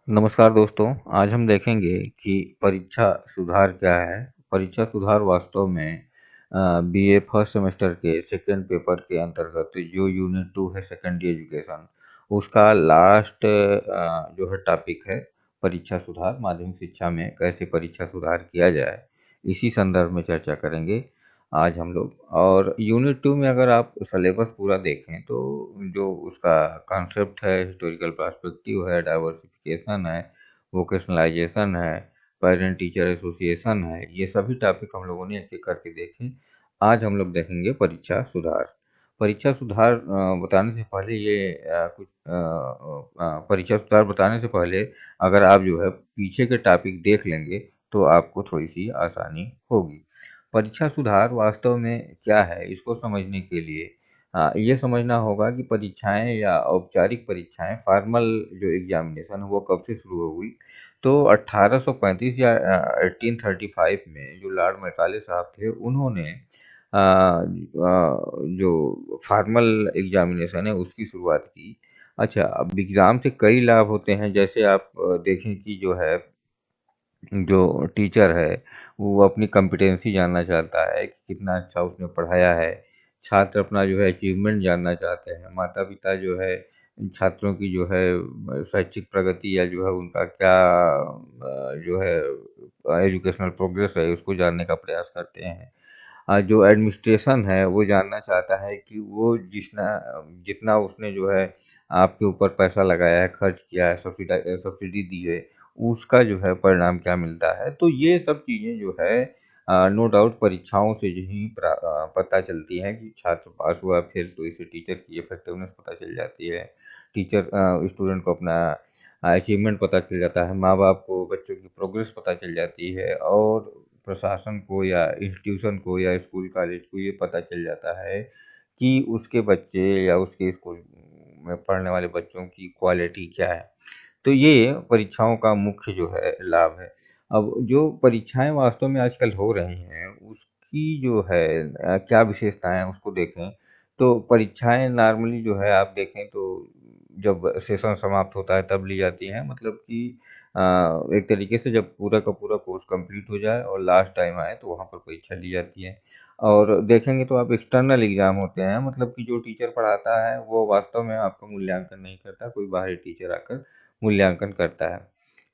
नमस्कार दोस्तों, आज हम देखेंगे कि परीक्षा सुधार क्या है। परीक्षा सुधार वास्तव में बीए फर्स्ट सेमेस्टर के सेकंड पेपर के अंतर्गत जो यूनिट 2 है सेकेंडरी एजुकेशन, उसका लास्ट जो है टॉपिक है परीक्षा सुधार। माध्यमिक शिक्षा में कैसे परीक्षा सुधार किया जाए, इसी संदर्भ में चर्चा करेंगे आज हम लोग। और यूनिट 2 में अगर आप सिलेबस पूरा देखें तो जो उसका कॉन्सेप्ट है, हिस्टोरिकल पर्सपेक्टिव है, डाइवर्सिफिकेशन है, वोकेशनलाइजेशन है, पेरेंट टीचर एसोसिएशन है, ये सभी टॉपिक हम लोगों ने एक-एक करके देखे। आज हम लोग देखेंगे परीक्षा सुधार। परीक्षा सुधार बताने से पहले परीक्षा सुधार बताने से पहले अगर आप जो है पीछे के टॉपिक देख लेंगे, तो आपको थोड़ी-सी आसानी होगी। परीक्षा सुधार वास्तव में क्या है, इसको समझने के लिए ये समझना होगा कि परीक्षाएँ या औपचारिक परीक्षाएँ फॉर्मल जो एग्ज़ामिनेशन है वो कब से शुरू हुई। तो 1835 या 1835 में जो लॉर्ड मैकाले साहब थे, उन्होंने जो फॉर्मल एग्ज़ामिनेशन है उसकी शुरुआत की। अच्छा, अब एग्ज़ाम से कई लाभ होते हैं, जैसे आप देखें कि जो है जो टीचर है, वो अपनी कॉम्पिटेंसी जानना चाहता है कि कितना अच्छा उसने पढ़ाया है। छात्र अपना जो है अचीवमेंट जानना चाहते हैं। माता-पिता जो है छात्रों की जो है शैक्षिक प्रगति या जो है उनका क्या जो है एजुकेशनल प्रोग्रेस है, उसको जानने का प्रयास करते हैं। जो एडमिनिस्ट्रेशन है, वो जानना चाहता है कि वो जितना उसने जो है आपके ऊपर पैसा लगाया है, खर्च किया है, सब्सिडी दी है, उसका जो है परिणाम क्या मिलता है। तो ये सब चीज़ें जो है नो डाउट परीक्षाओं से जो ही पता चलती हैं कि छात्र पास हुआ, फेल, तो इससे टीचर की इफ़ेक्टिवनेस पता चल जाती है। टीचर स्टूडेंट को अपना अचीवमेंट पता चल जाता है, माँ-बाप को बच्चों की प्रोग्रेस पता चल जाती है, और प्रशासन को या इंस्टीट्यूशन को या स्कूल कॉलेज को ये पता चल जाता है कि उसके बच्चे या उसके स्कूल में पढ़ने वाले बच्चों की क्वालिटी क्या है। तो ये परीक्षाओं का मुख्य जो है लाभ है। अब जो परीक्षाएँ वास्तव में आजकल हो रही हैं, उसकी जो है क्या विशेषताएँ हैं उसको देखें, तो परीक्षाएँ नॉर्मली जो है आप देखें तो जब सेशन समाप्त होता है तब ली जाती हैं। मतलब कि अ, एक तरीके से जब पूरा का पूरा कोर्स कंप्लीट हो जाए और लास्ट टाइम आए तो वहाँ पर परीक्षा ली जाती है। और देखेंगे तो आप एक्सटर्नल एग्ज़ाम होते हैं, मतलब कि जो टीचर पढ़ाता है वो वास्तव में आपका मूल्यांकन नहीं करता, कोई बाहरी टीचर आकर मूल्यांकन करता है।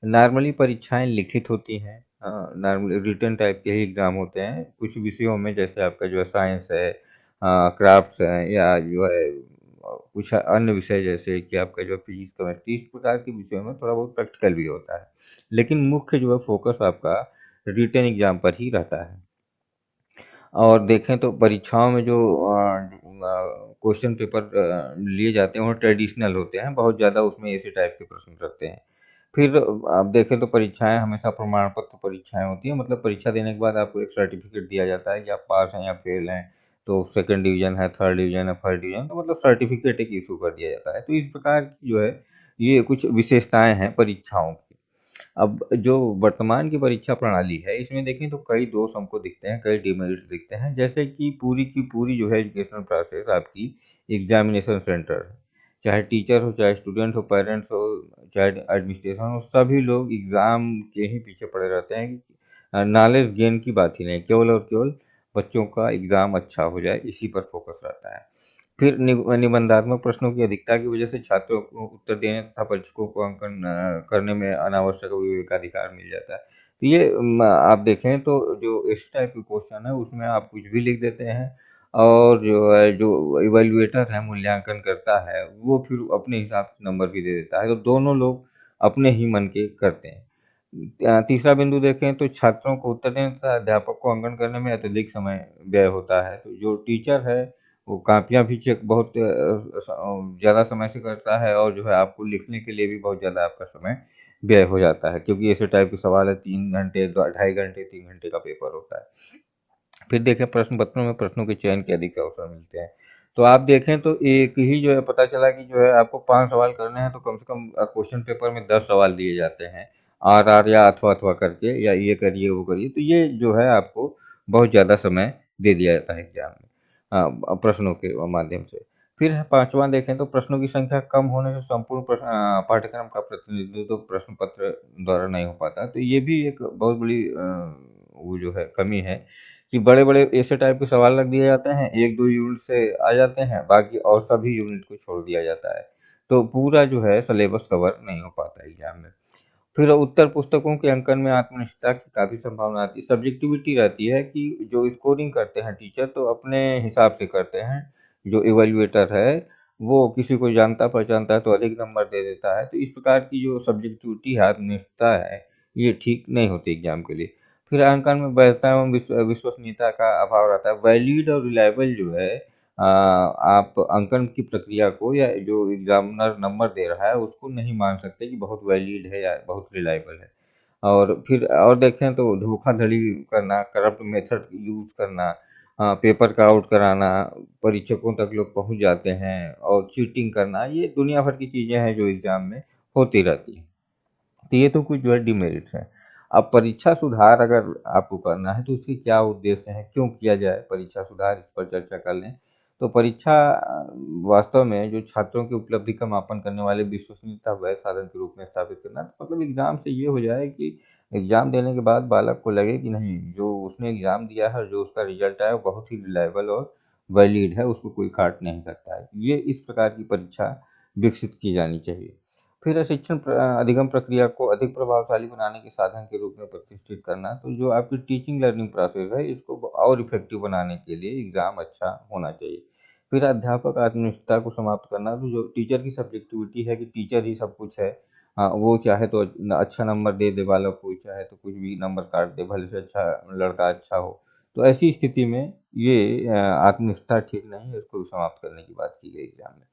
नॉर्मली परीक्षाएँ लिखित होती हैं, नॉर्मली रिटन टाइप के ही एग्ज़ाम होते हैं। कुछ विषयों में जैसे आपका जो है साइंस है, क्राफ्ट्स हैं, या जो है कुछ अन्य विषय जैसे कि आपका जो है फिज़िक्स, केमिस्ट्री, इस प्रकार के विषयों में थोड़ा बहुत प्रैक्टिकल भी होता है। लेकिन मुख्य जो है फ़ोकस आपका रिटन एग्ज़ाम पर ही रहता है। और देखें तो परीक्षाओं में जो क्वेश्चन पेपर लिए जाते हैं वो ट्रेडिशनल होते हैं, बहुत ज़्यादा उसमें ऐसे टाइप के प्रश्न रहते हैं। फिर आप देखें तो परीक्षाएँ हमेशा प्रमाण पत्र परीक्षाएँ होती हैं, मतलब परीक्षा देने के बाद आपको एक सर्टिफ़िकेट दिया जाता है कि आप पास हैं या फेल हैं। तो सेकंड डिवीज़न है, थर्ड डिवीज़न है, फर्स्ट डिवीज़न, तो मतलब सर्टिफ़िकेट एक इश्यू कर दिया जाता है। तो इस प्रकार की जो है ये कुछ विशेषताएँ हैं परीक्षाओं की। अब जो वर्तमान की परीक्षा प्रणाली है, इसमें देखें तो कई दोष हमको दिखते हैं, कई डिमेरिट्स दिखते हैं। जैसे कि पूरी की पूरी जो है एजुकेशनल प्रोसेस आपकी एग्ज़ामिनेशन सेंटर है। चाहे टीचर हो, चाहे स्टूडेंट हो, पेरेंट्स हो, चाहे एडमिनिस्ट्रेशन हो, सभी लोग एग्ज़ाम के ही पीछे पड़े रहते हैं कि नॉलेज गेन की बात ही नहीं, केवल और केवल बच्चों का एग्ज़ाम अच्छा हो जाए, इसी पर फ़ोकस रहता है। फिर निबंधात्मक प्रश्नों की अधिकता की वजह से छात्रों को उत्तर देने तथा परीक्षकों को अंकन करने में अनावश्यक विवेकाधिकार मिल जाता है। तो ये आप देखें तो जो इस टाइप के क्वेश्चन है उसमें आप कुछ भी लिख देते हैं, और जो है जो इवैल्यूएटर है, मूल्यांकन करता है, वो फिर अपने हिसाब से नंबर भी दे देता है। तो दोनों लोग अपने ही मन के करते हैं। तीसरा बिंदु देखें तो छात्रों को उत्तर देने तथा अध्यापक को अंकन करने में अत्यधिक समय व्यय होता है। तो जो टीचर है वो कापियाँ भी चेक बहुत ज़्यादा समय से करता है, और जो है आपको लिखने के लिए भी बहुत ज़्यादा आपका समय व्यय हो जाता है, क्योंकि ऐसे टाइप के सवाल है 3 घंटे, द ढाई घंटे, 3 घंटे का पेपर होता है। फिर देखें प्रश्न पत्रों में प्रश्नों के चयन के अधिक अवसर मिलते हैं। तो आप देखें तो एक ही जो है पता चला कि जो है आपको 5 सवाल करने हैं तो कम से कम क्वेश्चन पेपर में 10 सवाल दिए जाते हैं। आर-आर या अथवा-अथवा करके, या ये करिए, वो करिए। तो ये जो है आपको बहुत ज़्यादा समय दे दिया जाता है एग्ज़ाम में प्रश्नों के माध्यम से। फिर 5वां देखें तो प्रश्नों की संख्या कम होने से संपूर्ण पाठ्यक्रम का प्रतिनिधित्व तो प्रश्न पत्र द्वारा नहीं हो पाता। तो ये भी एक बहुत बड़ी वो जो है कमी है कि बड़े-बड़े ऐसे टाइप के सवाल रख दिए जाते हैं, 1-2 यूनिट से आ जाते हैं, बाकी और सभी यूनिट को छोड़ दिया जाता है। तो पूरा जो है सिलेबस कवर नहीं हो पाता एग्ज़ाम में। फिर उत्तर पुस्तकों के अंकन में आत्मनिष्ठता की काफ़ी संभावना आती है। सब्जेक्टिविटी रहती है कि जो स्कोरिंग करते हैं टीचर तो अपने हिसाब से करते हैं। जो इवैल्यूएटर है, वो किसी को जानता पहचानता है तो अधिक नंबर दे देता है। तो इस प्रकार की जो सब्जेक्टिविटी है, आत्मनिष्ठता है, ये ठीक नहीं होती एग्ज़ाम के लिए। फिर अंकन में वैधता एवं विश्वसनीयता का अभाव रहता है। वैलिड और रिलायबल जो है आप अंकन की प्रक्रिया को या जो एग्ज़ामिनर नंबर दे रहा है उसको नहीं मान सकते कि बहुत वैलिड है या बहुत रिलायबल है। और फिर और देखें तो धोखाधड़ी करना, करप्ट मेथड यूज़ करना, पेपर का आउट कराना, परीक्षकों तक लोग पहुँच जाते हैं और चीटिंग करना, ये दुनिया भर की चीज़ें हैं जो एग्ज़ाम में होती रहती हैं। तो ये तो कुछ जो है डिमेरिट्स हैं। अब परीक्षा सुधार अगर आपको करना है तो उसके क्या उद्देश्य हैं, क्यों किया जाए परीक्षा सुधार, इस पर चर्चा कर लें। तो परीक्षा वास्तव में जो छात्रों की उपलब्धि का मापन करने वाले विश्वसनीयता वैध साधन के रूप में स्थापित करना, तो मतलब एग्ज़ाम से ये हो जाए कि एग्ज़ाम देने के बाद बालक को लगे कि नहीं, जो उसने एग्ज़ाम दिया है और जो उसका रिज़ल्ट आया, वो बहुत ही रिलायबल और वैलिड है, उसको कोई काट नहीं सकता है। ये इस प्रकार की परीक्षा विकसित की जानी चाहिए। फिर शिक्षण अधिगम प्रक्रिया को अधिक प्रभावशाली बनाने के साधन के रूप में प्रतिष्ठित करना, तो जो आपकी टीचिंग लर्निंग प्रोसेस है, इसको और इफ़ेक्टिव बनाने के लिए एग्ज़ाम अच्छा होना चाहिए। फिर अध्यापक आत्मनिष्ठता को समाप्त करना, तो जो टीचर की सब्जेक्टिविटी है कि टीचर ही सब कुछ है। वो चाहे तो अच्छा नंबर दे दे बालक को, चाहे तो कुछ भी नंबर काट दे, भले से अच्छा लड़का अच्छा हो। तो ऐसी स्थिति में ये आत्मनिष्ठा ठीक नहीं है, इसको समाप्त करने की बात की गई एग्ज़ाम में।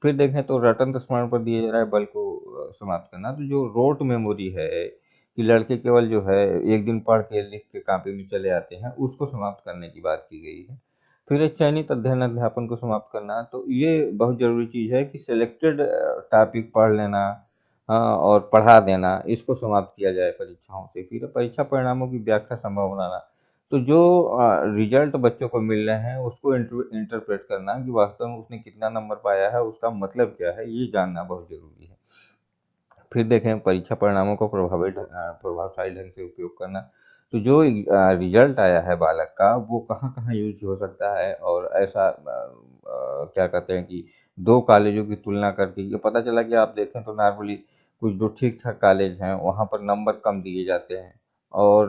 फिर देखें तो रटंत स्मरण पर दिया जा रहा है बल को समाप्त करना। तो जो रोट मेमोरी है कि लड़के केवल जो है एक दिन पढ़ के लिख के कॉपी में चले आते हैं, उसको समाप्त करने की बात की गई है। फिर एक चयनित अध्ययन अध्यापन को समाप्त करना, तो ये बहुत ज़रूरी चीज़ है कि सिलेक्टेड टॉपिक पढ़ लेना, और पढ़ा देना, इसको समाप्त किया जाए परीक्षाओं से। फिर परीक्षा परिणामों की व्याख्या संभव बनाना, तो जो रिजल्ट बच्चों को मिल रहे हैं उसको इंटरप्रेट करना कि वास्तव में उसने कितना नंबर पाया है, उसका मतलब क्या है, ये जानना बहुत ज़रूरी है। फिर देखें परीक्षा परिणामों को प्रभावशाली ढंग से उपयोग करना। तो जो रिजल्ट आया है बालक का, वो कहाँ-कहाँ यूज़ हो सकता है, और ऐसा क्या कहते हैं कि 2 कॉलेजों की तुलना करके ये पता चला कि आप देखें तो नॉर्मली कुछ जो ठीक-ठाक कॉलेज हैं, वहाँ पर नंबर कम दिए जाते हैं, और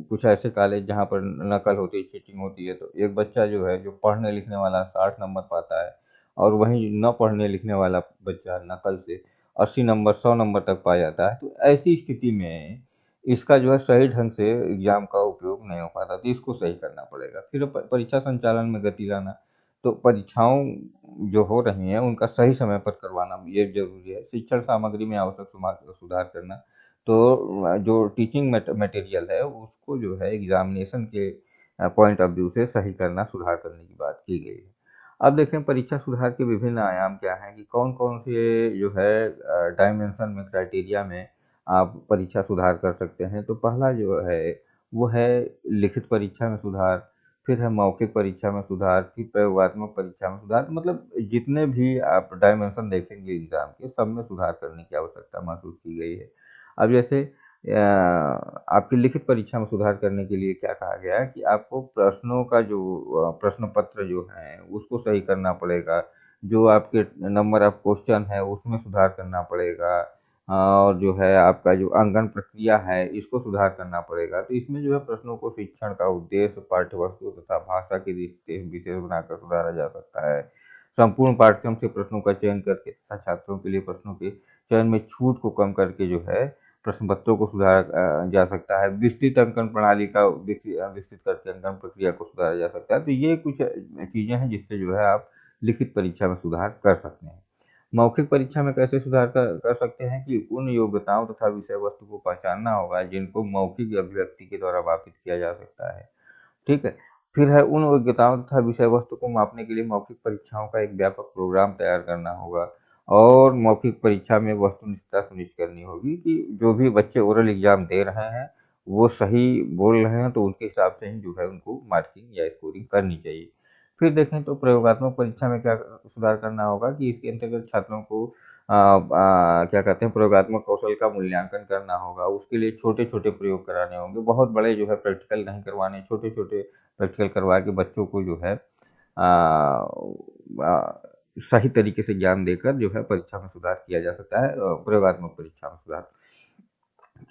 कुछ ऐसे कॉलेज जहाँ पर नकल होती है, चीटिंग होती है, तो एक बच्चा जो है, जो पढ़ने-लिखने वाला 60 नंबर पाता है, और वहीं न पढ़ने-लिखने वाला बच्चा नकल से 80 नंबर 100 नंबर तक पा जाता है। तो ऐसी स्थिति में इसका जो है सही ढंग से एग्ज़ाम का उपयोग नहीं हो पाता, तो इसको सही करना पड़ेगा। फिर परीक्षा संचालन में गति लाना, तो परीक्षाओं जो हो रही हैं उनका सही समय पर करवाना ये ज़रूरी है। शिक्षण सामग्री में आवश्यक सुधार करना, तो जो टीचिंग मटेरियल है उसको जो है एग्ज़ामिनेशन के पॉइंट ऑफ व्यू से सही करना, सुधार करने की बात की गई है। अब देखें परीक्षा सुधार के विभिन्न आयाम क्या हैं, कि कौन-कौन से जो है डायमेंशन में, क्राइटेरिया में आप परीक्षा सुधार कर सकते हैं। तो पहला जो है, वो है लिखित परीक्षा में सुधार, फिर है मौखिक परीक्षा में सुधार, फिर प्रयोगात्मक परीक्षा में सुधार। तो मतलब जितने भी आप डायमेंशन देखेंगे एग्ज़ाम के, सब में सुधार करने की आवश्यकता महसूस की गई है। अब जैसे आपकी लिखित परीक्षा में सुधार करने के लिए क्या कहा गया है कि आपको प्रश्नों का जो प्रश्न पत्र जो है उसको सही करना पड़ेगा। जो आपके नंबर ऑफ क्वेश्चन है उसमें सुधार करना पड़ेगा, और जो है आपका जो अंकन प्रक्रिया है इसको सुधार करना पड़ेगा। तो इसमें जो है प्रश्नों को शिक्षण का उद्देश्य, पाठ्यवस्तु तथा भाषा की दृष्टि से विशेष बनाकर सुधारा जा सकता है। संपूर्ण पाठ्यक्रम से प्रश्नों का चयन करके तथा छात्रों के लिए प्रश्नों के चयन में छूट को कम करके जो है प्रश्न पत्रों को सुधारा जा सकता है। विस्तृत अंकन प्रणाली का विकसित करके अंकन प्रक्रिया को सुधारा जा सकता है। तो ये कुछ चीज़ें हैं जिससे जो है आप लिखित परीक्षा में सुधार कर सकते हैं। मौखिक परीक्षा में कैसे सुधार कर सकते हैं कि उन योग्यताओं तथा विषय वस्तु को पहचानना होगा जिनको मौखिक अभिव्यक्ति के द्वारा वापित किया जा सकता है। ठीक है? फिर है उन योग्यताओं तथा विषय वस्तु को मापने के लिए मौखिक परीक्षाओं का एक व्यापक प्रोग्राम तैयार करना होगा, और मौखिक परीक्षा में वस्तुनिष्ठता सुनिश्चित करनी होगी कि जो भी बच्चे ओरल एग्ज़ाम दे रहे हैं, वो सही बोल रहे हैं, तो उनके हिसाब से ही जो है उनको मार्किंग या स्कोरिंग करनी चाहिए। फिर देखें तो प्रयोगात्मक परीक्षा में क्या सुधार करना होगा कि इसके अंतर्गत छात्रों को क्या कहते हैं प्रयोगात्मक कौशल का मूल्यांकन करना होगा। उसके लिए छोटे-छोटे प्रयोग कराने होंगे, बहुत बड़े जो है प्रैक्टिकल नहीं करवाने, छोटे-छोटे प्रैक्टिकल करवा के बच्चों को जो है सही तरीके से ज्ञान देकर जो है परीक्षा में सुधार किया जा सकता है, प्रयोगात्मक परीक्षा में सुधार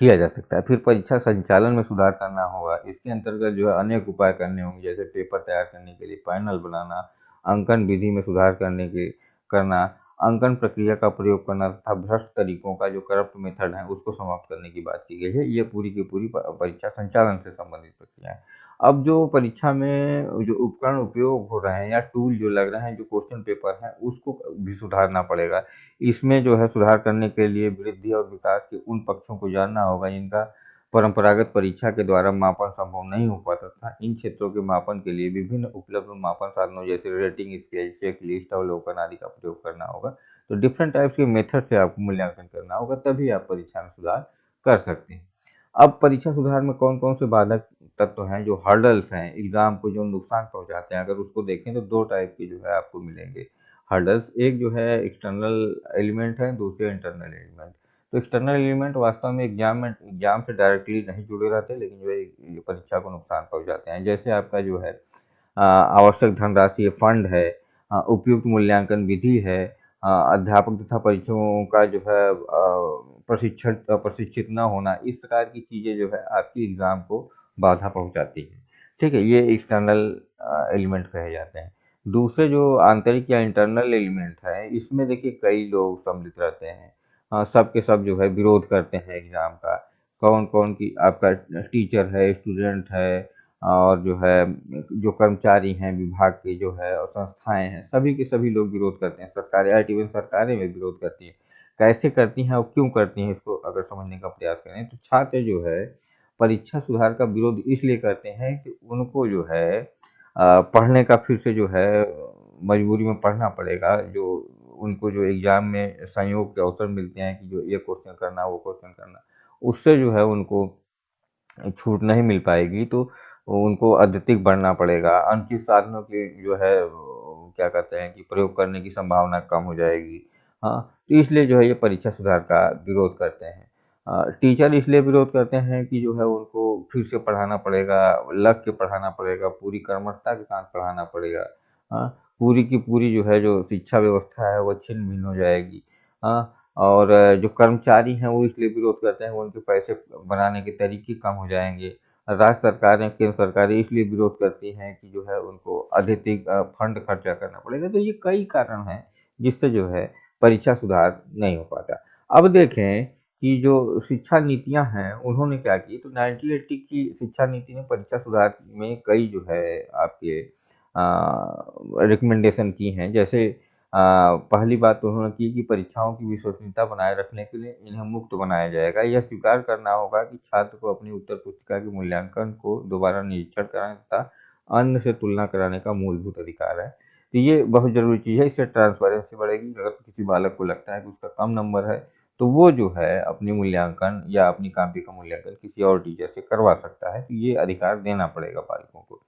किया जा सकता है। फिर परीक्षा संचालन में सुधार करना होगा। इसके अंतर्गत जो है अनेक उपाय करने होंगे, जैसे पेपर तैयार करने के लिए पैनल बनाना, अंकन विधि में सुधार करना, अंकन प्रक्रिया का प्रयोग करना तथा भ्रष्ट तरीकों का जो करप्ट मेथड है उसको समाप्त करने की बात की गई है। ये पूरी की पूरी परीक्षा संचालन से संबंधित प्रक्रिया है। अब जो परीक्षा में जो उपकरण उपयोग हो रहे हैं या टूल जो लग रहे हैं, जो क्वेश्चन पेपर हैं, उसको भी सुधारना पड़ेगा। इसमें जो है सुधार करने के लिए वृद्धि और विकास के उन पक्षों को जानना होगा जिनका परंपरागत परीक्षा के द्वारा मापन संभव नहीं हो पाता था। इन क्षेत्रों के मापन के लिए विभिन्न उपलब्ध मापन साधनों जैसे रेटिंग स्केल, चेकलिस्ट, अवलोकन आदि का प्रयोग करना होगा। तो डिफरेंट टाइप्स के मेथड से आपको मूल्यांकन करना होगा, तभी आप परीक्षा में सुधार कर सकते हैं। अब परीक्षा सुधार में कौन-कौन से बाधक तत्व हैं, जो हर्डल्स हैं, एग्ज़ाम को जो नुकसान पहुँचाते हैं, अगर उसको देखें तो 2 टाइप के जो है आपको मिलेंगे हर्डल्स। एक जो है एक्सटर्नल एलिमेंट है, दूसरे इंटरनल एलिमेंट। तो एक्सटर्नल एलिमेंट वास्तव में एग्ज़ाम से डायरेक्टली नहीं जुड़े रहते, लेकिन जो है ये परीक्षा को नुकसान पहुँचाते हैं। जैसे आपका जो है आवश्यक धनराशि फंड है, उपयुक्त मूल्यांकन विधि है, अध्यापक तथा परीक्षकों का जो है प्रशिक्षित न होना, इस प्रकार की चीज़ें जो है आपकी एग्ज़ाम को बाधा पहुँचाती है। ठीक है? ये एक्सटर्नल एलिमेंट कहे जाते हैं। दूसरे जो आंतरिक या इंटरनल एलिमेंट है, इसमें देखिए कई लोग सम्मिलित रहते हैं। सब के सब जो है विरोध करते हैं एग्ज़ाम का। कौन-कौन की आपका टीचर है, स्टूडेंट है और जो है जो कर्मचारी हैं विभाग के जो है और संस्थाएँ हैं, सभी के सभी लोग विरोध करते हैं। सरकारें इवन सरकारें भी विरोध करती हैं। कैसे करती हैं और क्यों करती हैं, इसको अगर समझने का प्रयास करें तो छात्र जो है परीक्षा सुधार का विरोध इसलिए करते हैं कि उनको जो है पढ़ने का फिर से जो है मजबूरी में पढ़ना पड़ेगा। जो उनको जो एग्ज़ाम में संयोग के अवसर मिलते हैं कि जो ये क्वेश्चन करना, वो क्वेश्चन करना, उससे जो है उनको छूट नहीं मिल पाएगी, तो उनको अत्यधिक बढ़ना पड़ेगा। अनुचित साधनों की जो है क्या कहते हैं कि प्रयोग करने की संभावना कम हो जाएगी। हाँ, तो इसलिए जो है ये परीक्षा सुधार का विरोध करते हैं। टीचर इसलिए विरोध करते हैं कि जो है उनको फिर से पढ़ाना पड़ेगा, लग के पढ़ाना पड़ेगा, पूरी कर्मठता के साथ पढ़ाना पड़ेगा। हाँ, पूरी की पूरी जो है जो शिक्षा व्यवस्था है वो छिन्न-भिन्न हो जाएगी। हाँ, और जो कर्मचारी हैं वो इसलिए विरोध करते हैं, उनके पैसे बनाने के तरीके कम हो जाएँगे। राज्य सरकारें, केंद्र सरकारें इसलिए विरोध करती हैं कि जो है उनको अत्यधिक फंड खर्चा करना पड़ेगा। तो ये कई कारण हैं जिससे जो है परीक्षा सुधार नहीं हो पाता। अब देखें कि जो शिक्षा नीतियाँ हैं उन्होंने क्या की, तो 1980 की शिक्षा नीति ने परीक्षा सुधार में कई जो है आपके रिकमेंडेशन की हैं। जैसे पहली बात तो उन्होंने की कि परीक्षाओं की विश्वसनीयता बनाए रखने के लिए इन्हें मुक्त बनाया जाएगा। यह स्वीकार करना होगा कि छात्र को अपनी उत्तर पुस्तिका के मूल्यांकन को दोबारा निरीक्षण कराने तथा अन्य से तुलना कराने का मूलभूत अधिकार है। तो ये बहुत ज़रूरी चीज़ है, इससे ट्रांसपेरेंसी बढ़ेगी। अगर किसी बालक को लगता है कि उसका कम नंबर है, तो वो जो है अपनी मूल्यांकन या अपनी कॉपी का मूल्यांकन किसी और टीचर से करवा सकता है। तो ये अधिकार देना पड़ेगा पालकों को।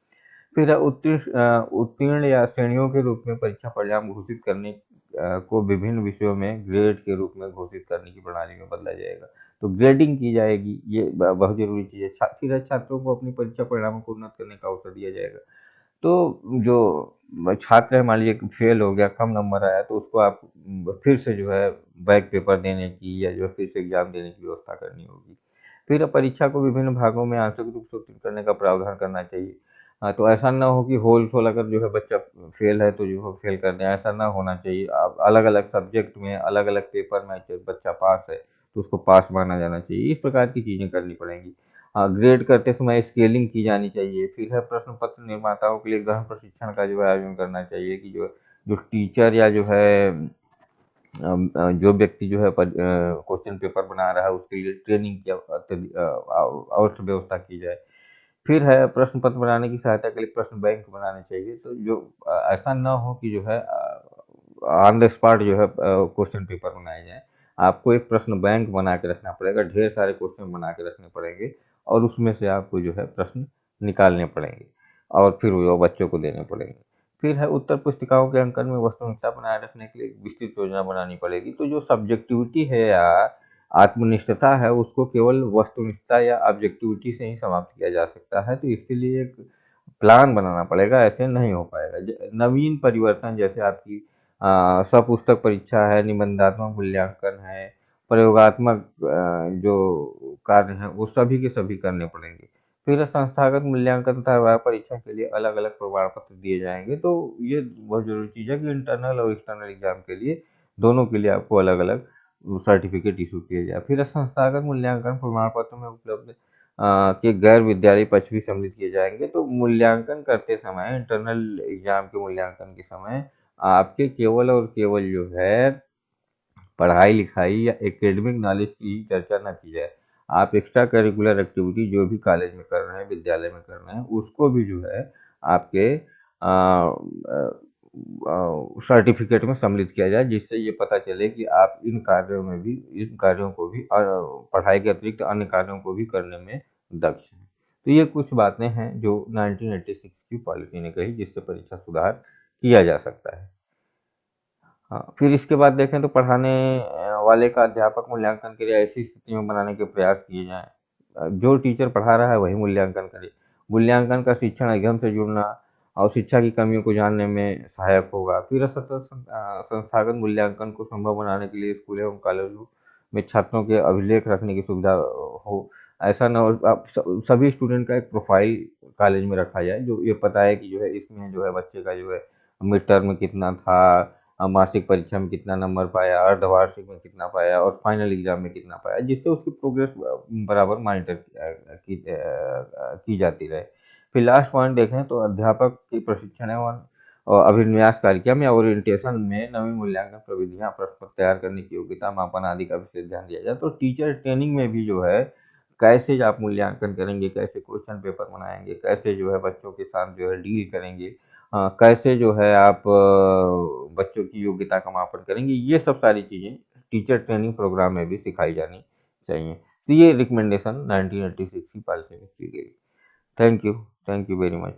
फिर उत्तीर्ण या श्रेणियों के रूप में परीक्षा परिणाम घोषित करने को विभिन्न विषयों में ग्रेड के रूप में घोषित करने की प्रणाली में बदला जाएगा। तो ग्रेडिंग की जाएगी, ये बहुत ज़रूरी चीज़ है। फिर छात्रों को अपनी परीक्षा परिणामों को उन्नत करने का अवसर दिया जाएगा। तो जो छात्र है, मान लीजिए कि फेल हो गया, कम नंबर आया, तो उसको आप फिर से जो है बैक पेपर देने की या जो है फिर से एग्ज़ाम देने की व्यवस्था करनी होगी। फिर परीक्षा को विभिन्न भागों में आंशिक रूप से उत्तीर्ण करने का प्रावधान करना चाहिए। तो ऐसा ना हो कि होल-फुल अगर जो है बच्चा फेल है तो जो है फेल कर दें, ऐसा ना होना चाहिए। अलग-अलग सब्जेक्ट में, अलग-अलग पेपर में बच्चा पास है, तो उसको पास माना जाना चाहिए। इस प्रकार की चीज़ें करनी पड़ेंगी। ग्रेड करते समय स्केलिंग की जानी चाहिए। फिर है प्रश्न पत्र निर्माताओं के लिए गहन प्रशिक्षण का जो है आयोजन करना चाहिए कि जो टीचर या जो है जो व्यक्ति जो है क्वेश्चन पेपर बना रहा है उसके लिए ट्रेनिंग की अवश्य व्यवस्था की जाए। फिर है प्रश्न पत्र बनाने की सहायता के लिए प्रश्न बैंक बनाने चाहिए। तो जो ऐसा ना हो कि जो है ऑन द स्पॉट जो है क्वेश्चन पेपर बनाए जाएँ। आपको एक प्रश्न बैंक बना के रखना पड़ेगा, ढेर सारे क्वेश्चन बना के रखने पड़ेंगे और उसमें से आपको जो है प्रश्न निकालने पड़ेंगे और फिर वो बच्चों को देने पड़ेंगे। फिर है उत्तर पुस्तिकाओं के अंकन में वस्तुनिष्ठता बनाए रखने के लिए एक विस्तृत योजना बनानी पड़ेगी। तो जो सब्जेक्टिविटी है या आत्मनिष्ठता है, उसको केवल वस्तुनिष्ठता या ऑब्जेक्टिविटी से ही समाप्त किया जा सकता है। तो इसके लिए एक प्लान बनाना पड़ेगा, ऐसे नहीं हो पाएगा। नवीन परिवर्तन जैसे आपकी सपुस्तक परीक्षा है, निबंधात्मक मूल्यांकन है, प्रयोगात्मक जो कार्य हैं वो सभी के सभी करने पड़ेंगे। फिर संस्थागत मूल्यांकन तथा वह परीक्षा के लिए अलग अलग प्रमाण पत्र दिए जाएंगे। तो ये बहुत जरूरी चीज़ है कि इंटरनल और एक्सटर्नल एग्जाम के लिए दोनों के लिए आपको अलग अलग सर्टिफिकेट इशू किए जाए। फिर संस्थागत मूल्यांकन प्रमाण पत्र में उपलब्ध के गैर विद्यालयी पक्ष भी सम्मिलित किए जाएंगे। तो मूल्यांकन करते समय, इंटरनल एग्जाम के मूल्यांकन के समय आपके केवल और केवल जो है पढ़ाई लिखाई या एकेडमिक नॉलेज की चर्चा न की जाए। आप एक्स्ट्रा करिकुलर एक्टिविटी जो भी कॉलेज में कर रहे हैं, विद्यालय में कर रहे हैं, उसको भी जो है आपके सर्टिफिकेट में सम्मिलित किया जाए, जिससे ये पता चले कि आप इन कार्यों को भी पढ़ाई के अतिरिक्त अन्य कार्यों को भी करने में दक्ष हैं। तो ये कुछ बातें हैं जो 1986 की पॉलिसी ने कही, जिससे परीक्षा सुधार किया जा सकता है। हाँ, फिर इसके बाद देखें तो पढ़ाने वाले का अध्यापक मूल्यांकन के लिए ऐसी स्थिति में बनाने के प्रयास किए जाएँ। जो टीचर पढ़ा रहा है वही मूल्यांकन करे। मूल्यांकन का शिक्षण अधिगम से जुड़ना और शिक्षा की कमियों को जानने में सहायक होगा। फिर संस्थागत मूल्यांकन को संभव बनाने के लिए स्कूल एवं कॉलेजों में छात्रों के अभिलेख रखने की सुविधा हो। ऐसा ना हो आप सभी स्टूडेंट का एक प्रोफाइल कॉलेज में रखा जाए, जो ये पता है कि जो है इसमें जो है बच्चे का जो है मिड टर्म में कितना था, मासिक परीक्षा में कितना नंबर पाया, अर्धवार्षिक में कितना पाया और फाइनल एग्जाम में कितना पाया, जिससे उसकी प्रोग्रेस बराबर मॉनिटर की जाती रहे। फिर लास्ट पॉइंट देखें तो अध्यापक की प्रशिक्षण एवं अभिन्यास कार्यक्रम या ओरिएंटेशन में नवीन मूल्यांकन प्रविधियां, प्रश्न पत्र तैयार करने की योग्यता, मापन आदि का विशेष ध्यान दिया जाए। तो टीचर ट्रेनिंग में भी जो है कैसे आप मूल्यांकन करेंगे, कैसे क्वेश्चन पेपर बनाएंगे, कैसे जो है बच्चों के साथ जो है डील करेंगे, कैसे जो है आप बच्चों की योग्यता का मापन करेंगे, ये सब सारी चीज़ें टीचर ट्रेनिंग प्रोग्राम में भी सिखाई जानी चाहिए। तो ये रिकमेंडेशन 1986 की पॉलिसी में की गई। Thank you very much.